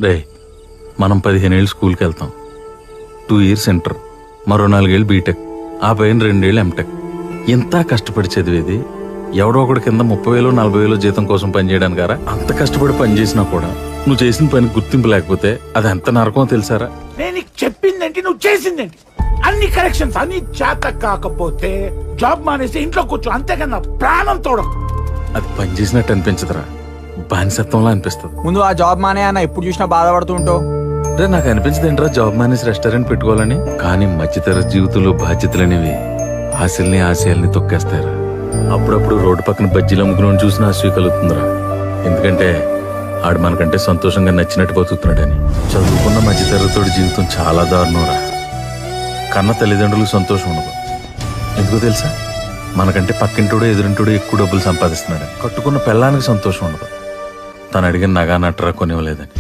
రే మనం 15 ఏళ్ళు స్కూల్కి వెళ్తాం, 2 ఇయర్స్ ఇంటర్, మరో 4 ఏళ్ళు బీటెక్, ఆ పైన 2 ఏళ్ళు ఎంటెక్. ఇంత కష్టపడి చదివేది ఎవడో ఒకటి కింద 30,000 40,000 జీతం కోసం పనిచేయడానికి గారా? అంత కష్టపడి పనిచేసినా కూడా నువ్వు చేసిన పని గుర్తింపు లేకపోతే అది ఎంత నరకమో తెలుసారా? నేను నీకు చెప్పిందేంటి, నువ్వు చేసిందేంటి? అన్ని కరెక్షన్స్ అన్ని చేత కాకపోతే జాబ్ మానేసి ఇంట్లో కూర్చో, అంతేకన్నా ప్రాణం తోడం. అది పని చేసినట్టు అనిపించదురా, బానిసత్వంలా అనిపిస్తుంది. ముందు ఆ జాబ్ మానే అన్న ఎప్పుడు చూసినా బాధపడుతూ ఉంటావు. రే నాకు అనిపించదు ఏంట్రా జాబ్ మానేసి రెస్టారెంట్ పెట్టుకోవాలని. కానీ మధ్యతరగతి జీవితంలో బాధ్యతలనేవి ఆశల్ని ఆశయాల్ని తొక్కేస్తారా. అప్పుడప్పుడు రోడ్డు పక్కన బజ్జీలు అమ్ముకుని చూసిన ఆశ కలుగుతుందిరా. ఎందుకంటే ఆడు మనకంటే సంతోషంగా నచ్చినట్టు బతుకుతున్నాడని. చదువుకున్న మధ్యతరగతి జీవితం చాలా దారుణంరా. కన్న తల్లిదండ్రులకు సంతోషం ఉండదు. ఎందుకో తెలుసా? మనకంటే పక్కింటోడు ఎదురింటోడు ఎక్కువ డబ్బులు సంపాదిస్తున్నాడని. కట్టుకున్న పెళ్ళానికి సంతోషం ఉండదు, తను అడిగిన నగా నట్టరా కొనివ్వలేదని.